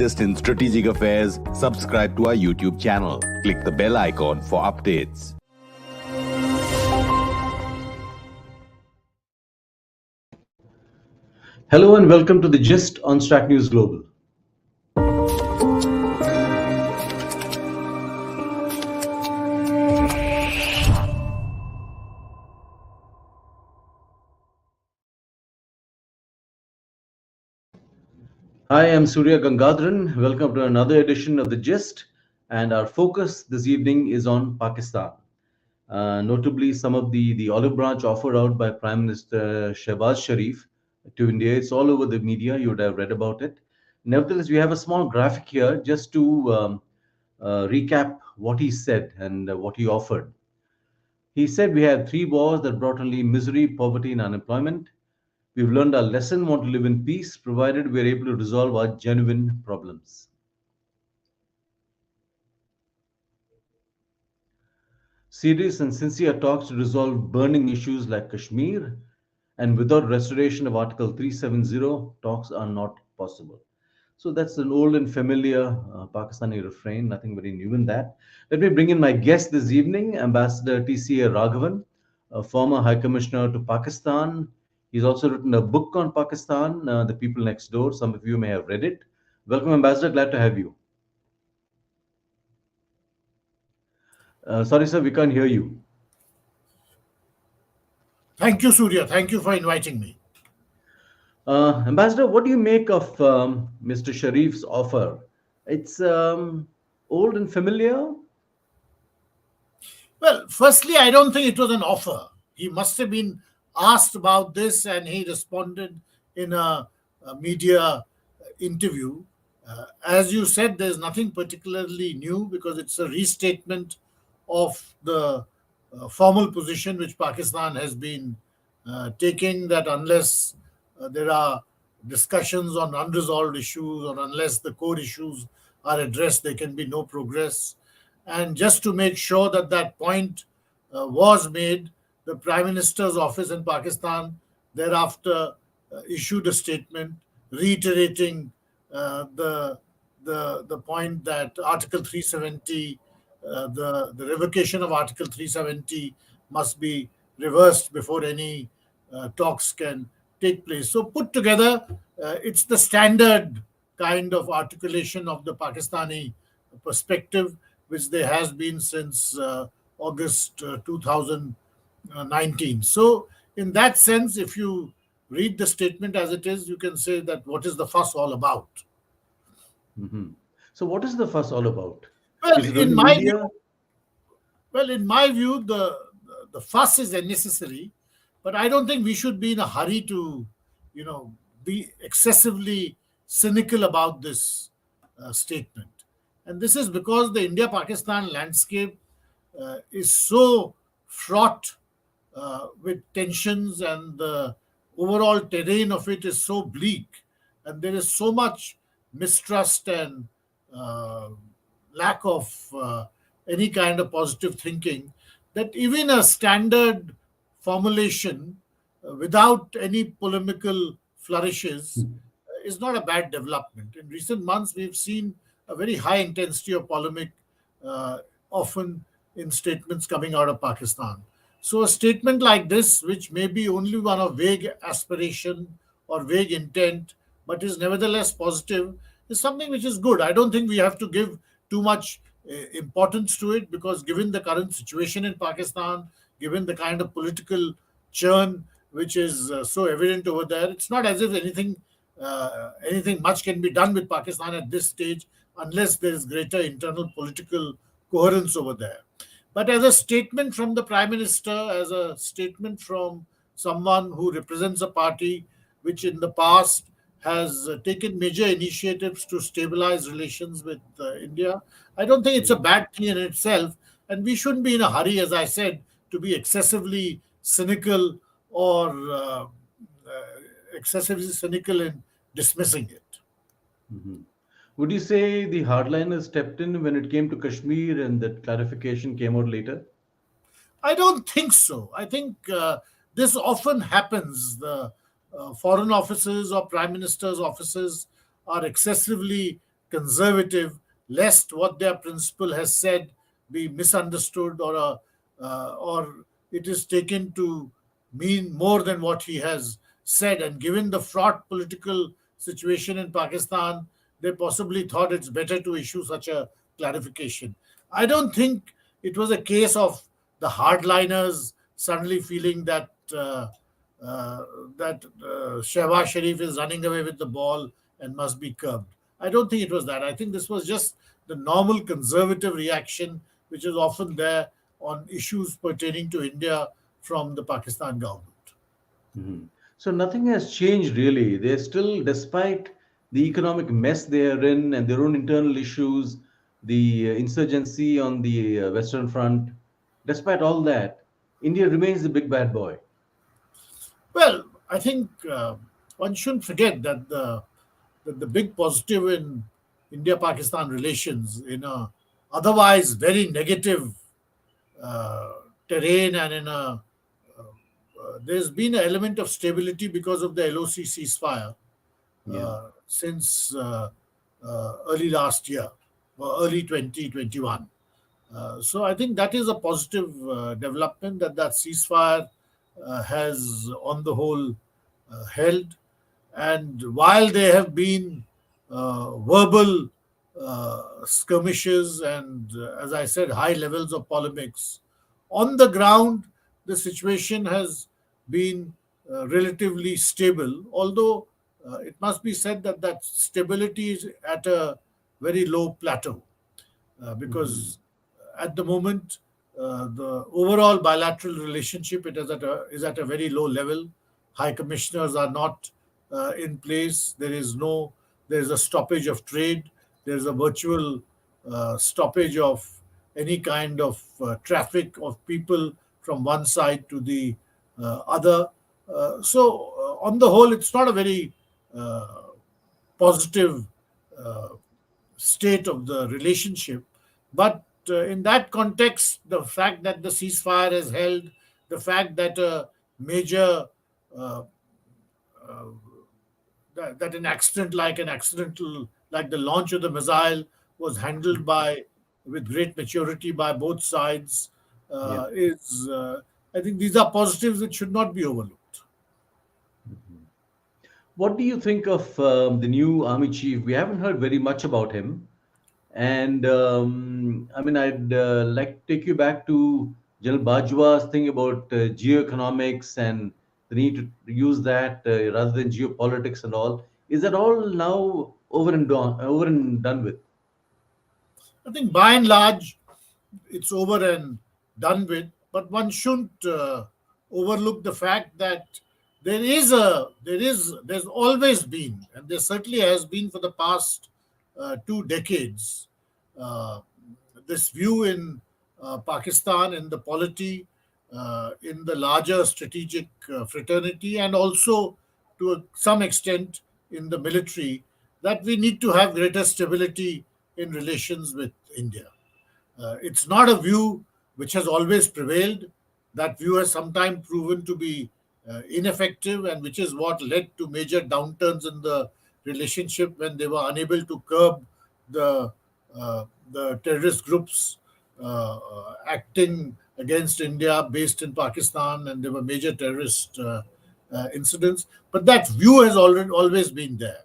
latest in strategic affairs, subscribe to our YouTube channel. Click the bell icon for updates. Hello and welcome to the Gist on Strat News Global. Hi, I'm Surya Gangadharan. Welcome to another edition of the Gist, and our focus this evening is on Pakistan. Notably, some of the olive branch offer out by Prime Minister Shehbaz Sharif to India. It's all over the media. You would have read about it. Nevertheless, we have a small graphic here just to recap what he said and what he offered. He said we had 3 wars that brought only misery, poverty, and unemployment. We've learned our lesson, want to live in peace, provided we're able to resolve our genuine problems. Serious and sincere talks to resolve burning issues like Kashmir, and without restoration of Article 370, talks are not possible. So that's an old and familiar Pakistani refrain, nothing very new in that. Let me bring in my guest this evening, Ambassador TCA Raghavan, a former High Commissioner to Pakistan. He's also written a book on Pakistan, The People Next Door. Some of you may have read it. Welcome, Ambassador. Glad to have you. Sorry, sir, we can't hear you. Thank you, Surya. Thank you for inviting me. Ambassador, what do you make of Mr. Sharif's offer? It's old and familiar. Well, firstly, I don't think it was an offer. He must have been asked about this and he responded in a media interview. As you said, there's nothing particularly new because it's a restatement of the formal position which Pakistan has been taking, that unless there are discussions on unresolved issues or unless the core issues are addressed, there can be no progress. And just to make sure that that point was made, the Prime Minister's office in Pakistan thereafter issued a statement reiterating the point that Article 370, the revocation of Article 370 must be reversed before any talks can take place. So put together, it's the standard kind of articulation of the Pakistani perspective, which there has been since August 2019. So in that sense, if you read the statement as it is, you can say that what is the fuss all about? Mm-hmm. So what is the fuss all about? Well, in my view, the fuss is unnecessary, but I don't think we should be in a hurry to, be excessively cynical about this statement. And this is because the India-Pakistan landscape is so fraught with tensions, and the overall terrain of it is so bleak, and there is so much mistrust and lack of any kind of positive thinking, that even a standard formulation without any polemical flourishes is not a bad development. In recent months, we've seen a very high intensity of polemic, often in statements coming out of Pakistan. So a statement like this, which may be only one of vague aspiration or vague intent, but is nevertheless positive, is something which is good. I don't think we have to give too much importance to it, because given the current situation in Pakistan, given the kind of political churn which is so evident over there, it's not as if anything much can be done with Pakistan at this stage unless there is greater internal political coherence over there. But as a statement from the Prime Minister, as a statement from someone who represents a party which in the past has taken major initiatives to stabilize relations with India, I don't think it's a bad thing in itself. And we shouldn't be in a hurry, as I said, to be excessively cynical or in dismissing it. Mm-hmm. Would you say the hardliners stepped in when it came to Kashmir and that clarification came out later? I don't think so. I think this often happens. The foreign offices or prime minister's offices are excessively conservative, lest what their principal has said be misunderstood, or it is taken to mean more than what he has said. And given the fraught political situation in Pakistan, they possibly thought it's better to issue such a clarification. I don't think it was a case of the hardliners suddenly feeling that Shehbaz Sharif is running away with the ball and must be curbed. I don't think it was that. I think this was just the normal conservative reaction, which is often there on issues pertaining to India from the Pakistan government. Mhm. So nothing has changed really. They're still, despite the economic mess they are in and their own internal issues, the insurgency on the Western Front, despite all that, India remains the big bad boy. Well, I think one shouldn't forget that the big positive in India-Pakistan relations, in a otherwise very negative uh, terrain, and there's been an element of stability because of the LOC ceasefire Yeah. since early last year, or early 2021. So I think that is a positive development, that ceasefire has, on the whole, held. And while there have been verbal skirmishes and, as I said, high levels of polemics, on the ground, the situation has been relatively stable. Although it must be said that stability is at a very low plateau, Mhm. because at the moment, the overall bilateral relationship, it is at a very low level. High commissioners are not in place. There is a stoppage of trade. There is a virtual stoppage of any kind of traffic of people from one side to the other. So, on the whole, it's not a very uh, positive uh, state of the relationship. But in that context, the fact that the ceasefire has held, the fact that a major uh, uh, that an accidental, like the launch of the missile, was handled by with great maturity by both sides, Yeah. is I think these are positives that should not be overlooked. Mhm. What do you think of the new army chief? We haven't heard very much about him. And I mean, I'd like to take you back to General Bajwa's thing about geoeconomics and the need to use that rather than geopolitics and all. Is that all now over and done with? I think by and large, it's over and done with. But one shouldn't overlook the fact that there's always been, and there certainly has been for the past 2 decades, uh, this view in Pakistan, in the polity, in the larger strategic fraternity, and also to some extent in the military, that we need to have greater stability in relations with India. It's not a view which has always prevailed. That view has sometimes proven to be ineffective, and which is what led to major downturns in the relationship when they were unable to curb the the terrorist groups acting against India based in Pakistan, and there were major terrorist incidents. But that view has always been there.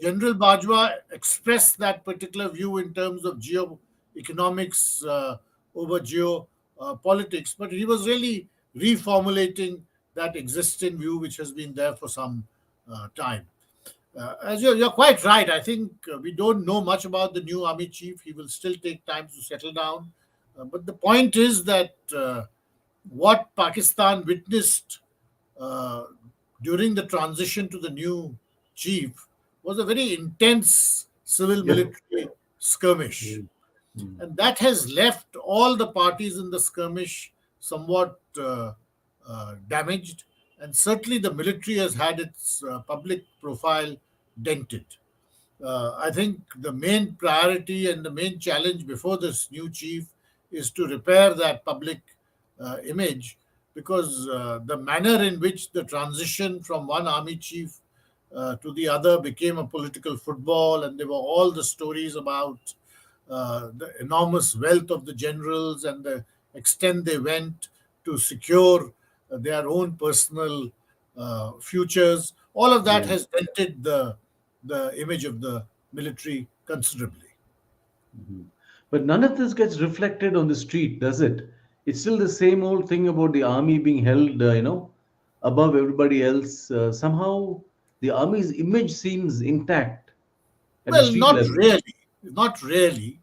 General Bajwa expressed that particular view in terms of geo-economics over geopolitics, but he was really reformulating that existing view which has been there for some time. As you're quite right, I think we don't know much about the new army chief. He will still take time to settle down. But the point is that what Pakistan witnessed uh, during the transition to the new chief was a very intense civil Yeah. military skirmish. Mm. Mm. And that has left all the parties in the skirmish somewhat damaged. And certainly the military has had its public profile dented. I think the main priority and the main challenge before this new chief is to repair that public image, because the manner in which the transition from one army chief to the other became a political football, and there were all the stories about the enormous wealth of the generals and the extent they went to secure their own personal futures. All of that Yeah. has dented the image of the military considerably. Mhm. But none of this gets reflected on the street, does it? It's still the same old thing about the army being held, above everybody else. Somehow, the army's image seems intact at the Well, street not level. really. Not really.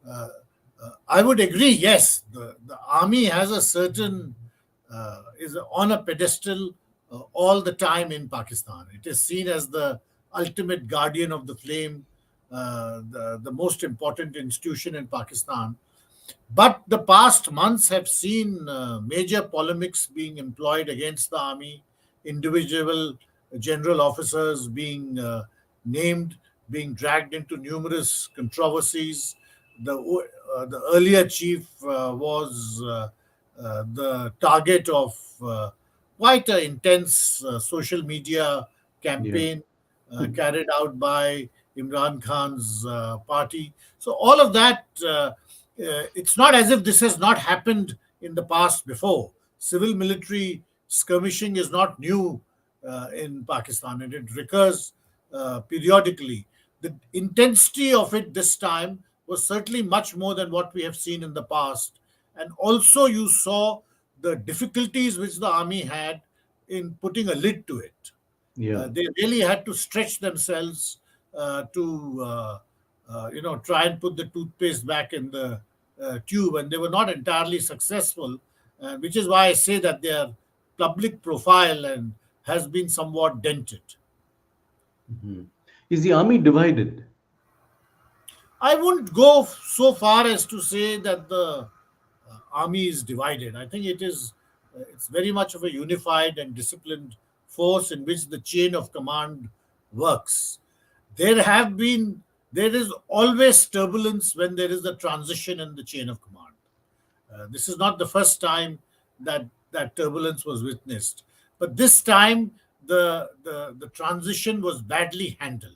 Uh, I would agree. Yes, the army has a certain is on a pedestal all the time in Pakistan. It is seen as the ultimate guardian of the flame, the most important institution in Pakistan. But the past months have seen major polemics being employed against the army, individual general officers being named, being dragged into numerous controversies. The earlier chief was the target of quite an intense social media Yeah. campaign carried out by Imran Khan's party. So all of that, it's not as if this has not happened in the past before. Civil military skirmishing is not new in Pakistan, and it recurs periodically. The intensity of it this time was certainly much more than what we have seen in the past. And also, you saw the difficulties which the army had in putting a lid to it. Yeah. They really had to stretch themselves to try and put the toothpaste back in the tube, and they were not entirely successful, which is why I say that their public profile and has been somewhat dented. Mhm. Is the army divided? I wouldn't go so far as to say that the army is divided. I think it's very much of a unified and disciplined force in which the chain of command works. There have been there is always turbulence when there is a transition in the chain of command. This is not the first time that turbulence was witnessed, but this time the transition was badly handled.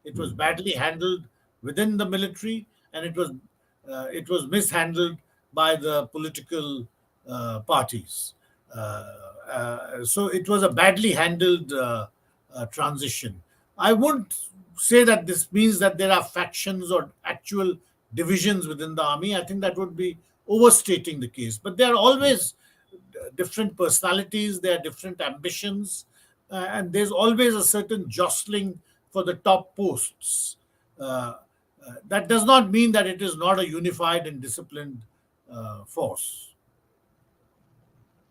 It was Mhm. badly handled within the military, and it was mishandled by the political parties. So it was a badly handled transition. I wouldn't say that this means that there are factions or actual divisions within the army. I think that would be overstating the case. But there are always different personalities, there are different ambitions, and there's always a certain jostling for the top posts. That does not mean that it is not a unified and disciplined force.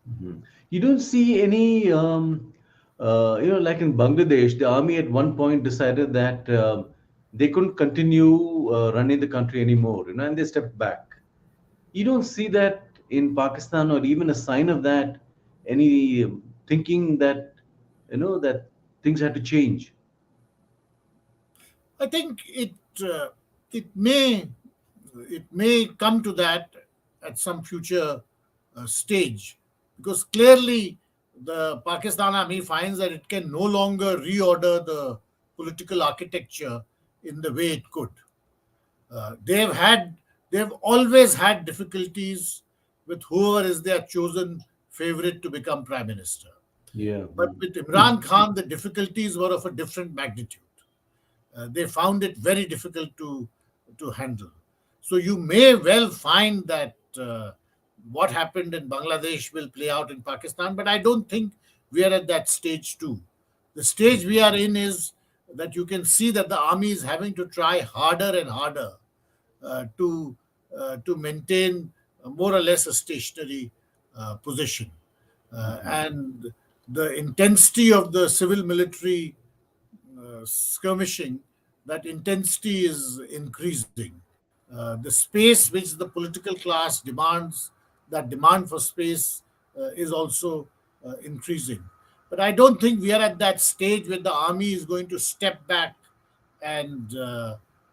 Mhm. You don't see any, like in Bangladesh, the army at one point decided that they couldn't continue running the country anymore, and they stepped back. You don't see that in Pakistan, or even a sign of that, any thinking that, that things had to change. I think uh, it may it may come to that at some future stage, because clearly the Pakistan army finds that it can no longer reorder the political architecture in the way it could. Uh, they've had they've always had difficulties with whoever is their chosen favorite to become prime minister. Yeah. But with Imran Khan, the difficulties were of a different magnitude. They found it very difficult to handle. So you may well find that what happened in Bangladesh will play out in Pakistan, but I don't think we are at that stage too. The stage we are in is that you can see that the army is having to try harder and harder to maintain more or less a stationary position, Mhm. and the intensity of the civil military skirmishing, that intensity is increasing. The space which the political class demands, that demand for space, is also increasing. But I don't think we are at that stage where the army is going to step back and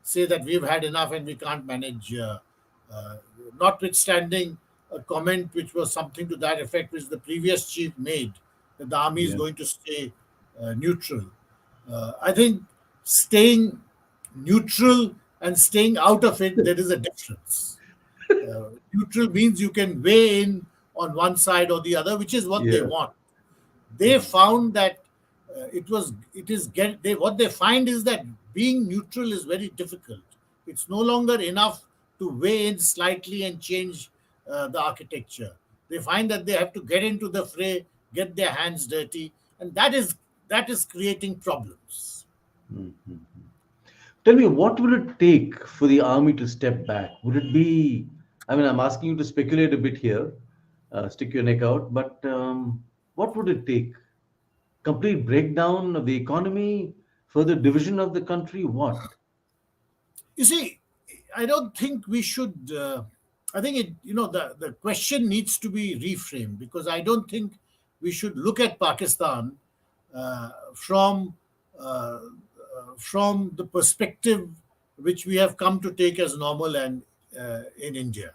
say that we've had enough and we can't manage. Uh, Notwithstanding a comment which was something to that effect, which the previous chief made, that the army is Yeah. going to stay neutral. I think staying neutral and staying out of it, there is a difference. Neutral means you can weigh in on one side or the other, which is what they Yeah. want. They found that it is get they what they find is that being neutral is very difficult. It's no longer enough to weigh in slightly and change the architecture. They find that they have to get into the fray, get their hands dirty, and that is creating problems. Mhm. Tell me, what would it take for the army to step back? Would it be, I mean, I'm asking you to speculate a bit here, stick your neck out, but what would it take? Complete breakdown of the economy, further division of the country, what? You see, I don't think we should. I think the question needs to be reframed, because I don't think we should look at Pakistan uh, from uh, from the perspective which we have come to take as normal and in India.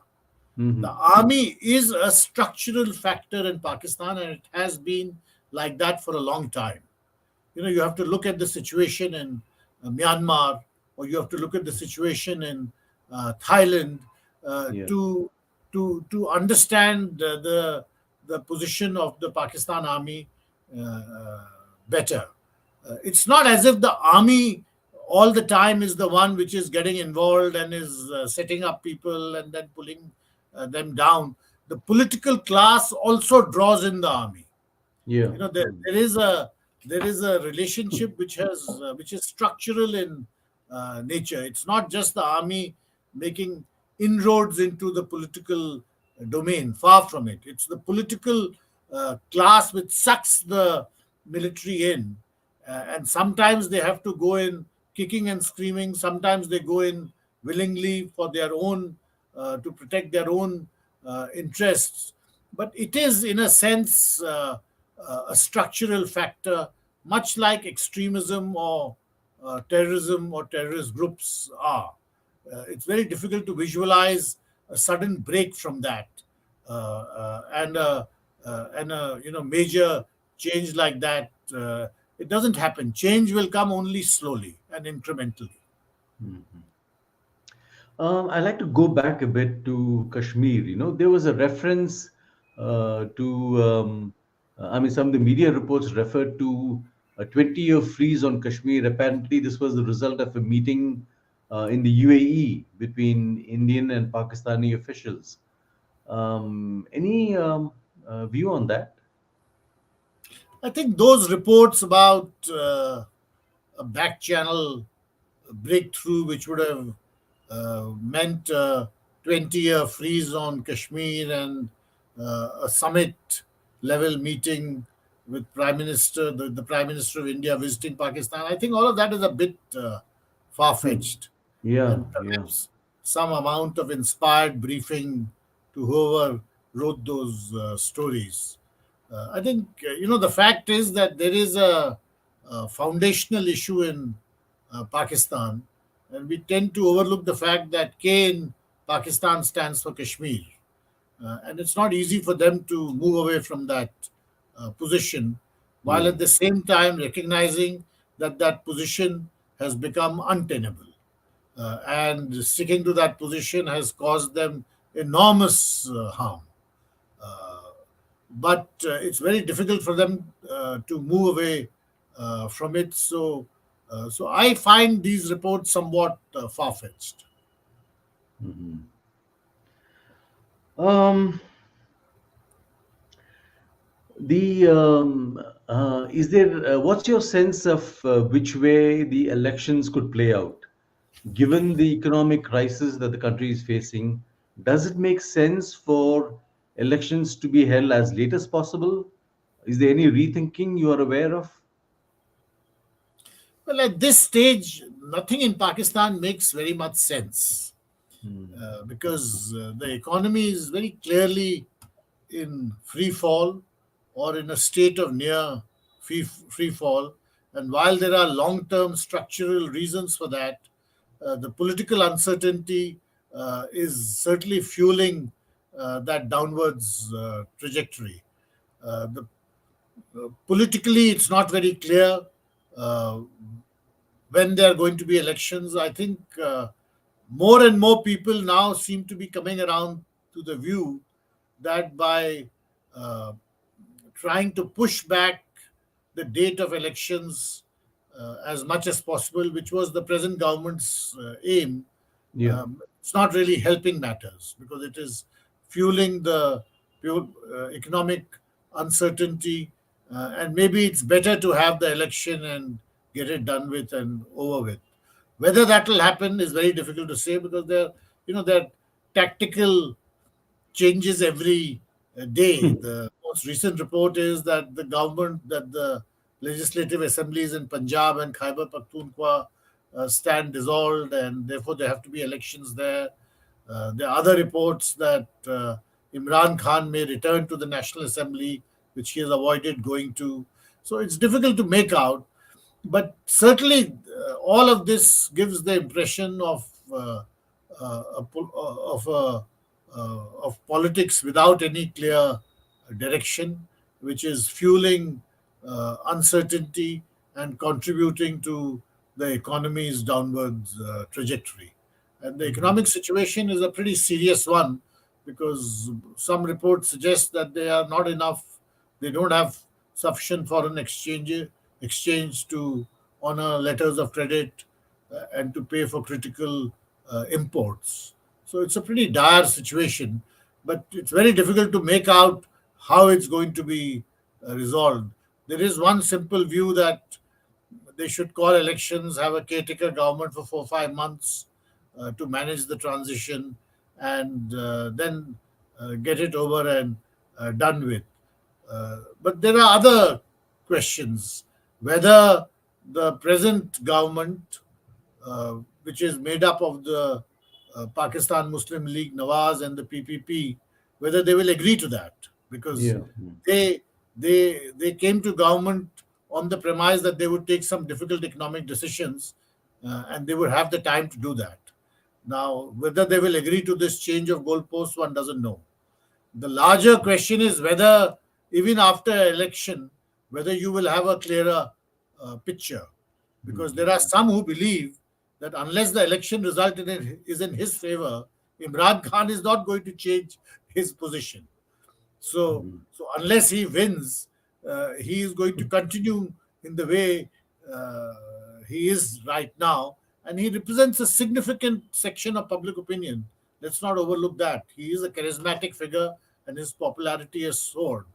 The Hmm. army is a structural factor in Pakistan, and it has been like that for a long time. You have to look at the situation in Myanmar, or you have to look at the situation in Thailand Yeah. to understand the position of the Pakistan army better. It's not as if the army all the time is the one which is getting involved and is setting up people and then pulling them down. The political class also draws in the army. Yeah. There is a relationship which is structural in nature. It's not just the army making inroads into the political domain. Far from it. It's the political class which sucks the military in, and sometimes they have to go in kicking and screaming. Sometimes they go in willingly for their own to protect their own interests. But it is, in a sense, a structural factor, much like extremism or terrorism or terrorist groups are. It's very difficult to visualize a sudden break from that, and a major change like that. It doesn't happen. Change will come only slowly and incrementally. I'd like to go back a bit to Kashmir. There was a reference I mean, some of the media reports referred to a 20-year freeze on Kashmir. Apparently, this was the result of a meeting in the UAE between Indian and Pakistani officials. Any view on that? I think those reports about a back channel breakthrough, which would have meant a 20-year freeze on Kashmir and a summit level meeting with the Prime Minister of India visiting Pakistan. I think all of that is a bit far Hmm. fetched, Yeah, and yeah. perhaps some amount of inspired briefing to whoever wrote those stories. I think the fact is that there is a foundational issue in Pakistan, and we tend to overlook the fact that K in Pakistan stands for Kashmir, and it's not easy for them to move away from that position, while Yeah. at the same time recognizing that that position has become untenable, and sticking to that position has caused them enormous harm. But it's very difficult for them to move away from it. So I find these reports somewhat far fetched. Mhm. Um, the is there what's your sense of which way the elections could play out? Given the economic crisis that the country is facing, does it make sense for elections to be held as late as possible? Is there any rethinking you are aware of? Well, at this stage, nothing in Pakistan makes very much sense Hmm. because the economy is very clearly in free fall or in a state of near free fall. And while there are long term structural reasons for that, the political uncertainty is certainly fueling that downwards trajectory. Politically, it's not very clear uh, when there are going to be elections. I think more and more people now seem to be coming around to the view that by uh, trying to push back the date of elections as much as possible, which was the present government's aim, Yeah. it's not really helping matters because it is fueling the pure economic uncertainty. And maybe it's better to have the election and get it done with and over with. Whether that will happen is very difficult to say because there are tactical changes every day. The most recent report is that the legislative assemblies in Punjab and Khyber Pakhtunkhwa stand dissolved, and therefore there have to be elections there. There are other reports that Imran Khan may return to the National Assembly, which he has avoided going to. So it's difficult to make out, but certainly all of this gives the impression of politics without any clear direction, which is fueling uncertainty and contributing to the economy's downward trajectory. And the economic situation is a pretty serious one because some reports suggest that they don't have sufficient foreign exchange to honor letters of credit and to pay for critical imports. So it's a pretty dire situation, but it's very difficult to make out how it's going to be resolved. There is one simple view that they should call elections, have a caretaker government for 4 or 5 months to manage the transition, and then get it over and done with. But there are other questions whether the present government, which is made up of the Pakistan Muslim League Nawaz and the PPP, whether they will agree to that because Yeah. they came to government on the premise that they would take some difficult economic decisions and they would have the time to do that. Now, whether they will agree to this change of goalposts, one doesn't know. The larger question is whether, even after election, whether you will have a clearer picture. Because there are some who believe that unless the election result is in his favor, Imran Khan is not going to change his position. So unless he wins, he is going to continue in the way he is right now, and he represents a significant section of public opinion. Let's not overlook that. He is a charismatic figure, and his popularity has soared.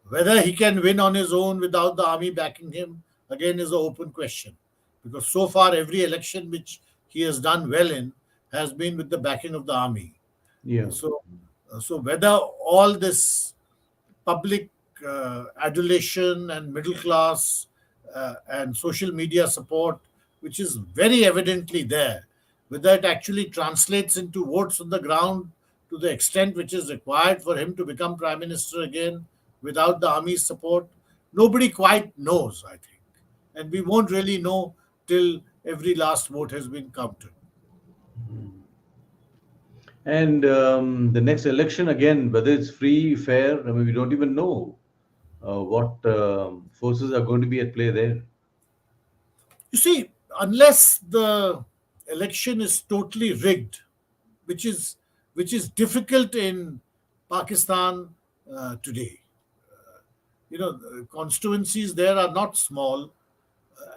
Whether he can win on his own without the army backing him, again, is an open question. Because so far, every election which he has done well in has been with the backing of the army. Yeah. So whether all this public adulation and middle class and social media support, which is very evidently there, whether it actually translates into votes on the ground to the extent which is required for him to become prime minister again without the army's support, nobody quite knows, I think. And we won't really know till every last vote has been counted. And the next election, again, whether it's free, fair, I mean, we don't even know what forces are going to be at play there. You see, unless the election is totally rigged, which is difficult in Pakistan today. The constituencies there are not small,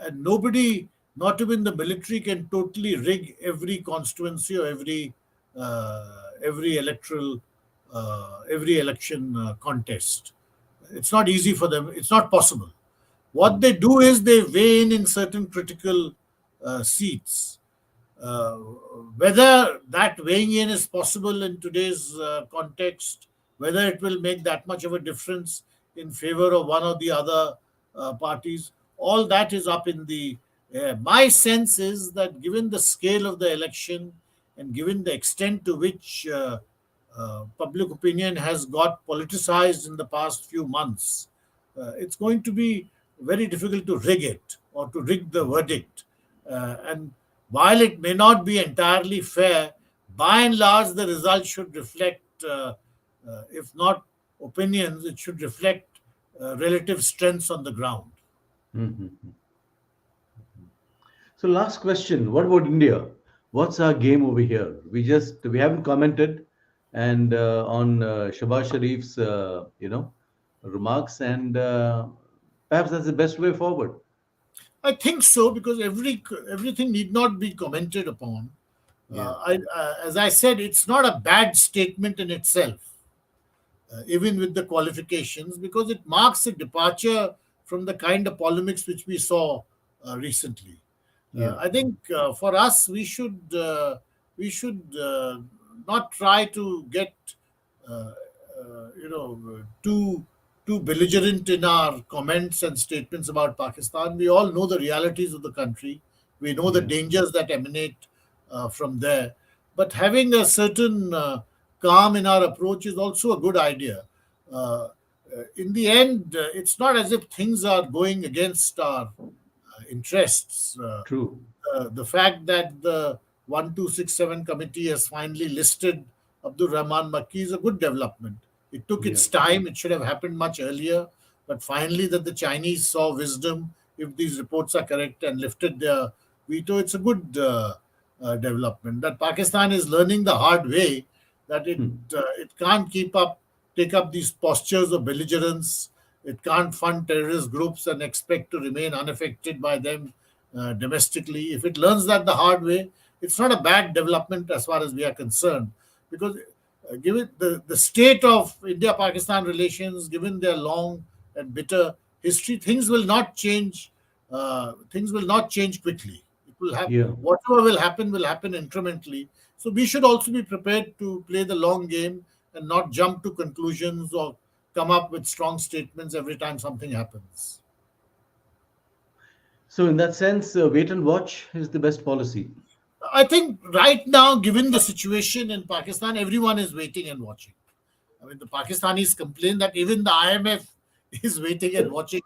and nobody, not even the military, can totally rig every constituency or every election contest. It's not easy for them. It's not possible. What they do is they weigh in certain critical seats. Whether that weighing in is possible in today's context, whether it will make that much of a difference in favor of one or the other parties, all that is up in the air. My sense is that given the scale of the election and given the extent to which public opinion has got politicized in the past few months, it's going to be very difficult to rig it or to rig the verdict. And while it may not be entirely fair, by and large, the result should reflect, if not opinions, it should reflect relative strengths on the ground. Mhm. So last question, what about India? What's our game over here? We haven't commented and on Shehbaz Sharif's remarks, and perhaps that's the best way forward. I think so, because everything need not be commented upon. Yeah. As I said, it's not a bad statement in itself, even with the qualifications, because it marks a departure from the kind of polemics which we saw recently. Yeah. I think for us, we should not try to get uh, too belligerent in our comments and statements about Pakistan. We all know the realities of the country. We know the Yeah. dangers that emanate from there. But having a certain calm in our approach is also a good idea. In the end, it's not as if things are going against our interests. True. The fact that the 1267 committee has finally listed Abdul Rahman Makki is a good development. It took Yeah. its time, it should have happened much earlier, but finally, that the Chinese saw wisdom, if these reports are correct, and lifted their veto, it's a good development. That Pakistan is learning the hard way that Hmm. it can't take up these postures of belligerence. It can't fund terrorist groups and expect to remain unaffected by them domestically. If it learns that the hard way, it's not a bad development as far as we are concerned, because given the state of India-Pakistan relations, given their long and bitter history, things will not change. Things will not change quickly. It will have Yeah. whatever will happen incrementally. So we should also be prepared to play the long game and not jump to conclusions or come up with strong statements every time something happens. So in that sense, wait and watch is the best policy. I think right now, given the situation in Pakistan, everyone is waiting and watching. I mean, the Pakistanis complain that even the IMF is waiting and watching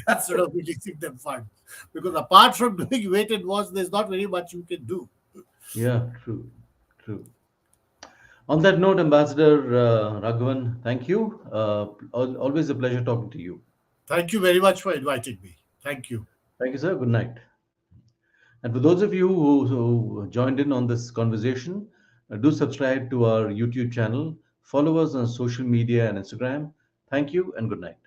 instead of releasing them funds. Because apart from doing wait and watch, there's not very much you can do. Yeah, true. True. On that note, Ambassador Raghavan, thank you. Always a pleasure talking to you. Thank you very much for inviting me. Thank you. Thank you, sir. Good night. And for those of you who joined in on this conversation, do subscribe to our YouTube channel, follow us on social media and Instagram. Thank you and good night.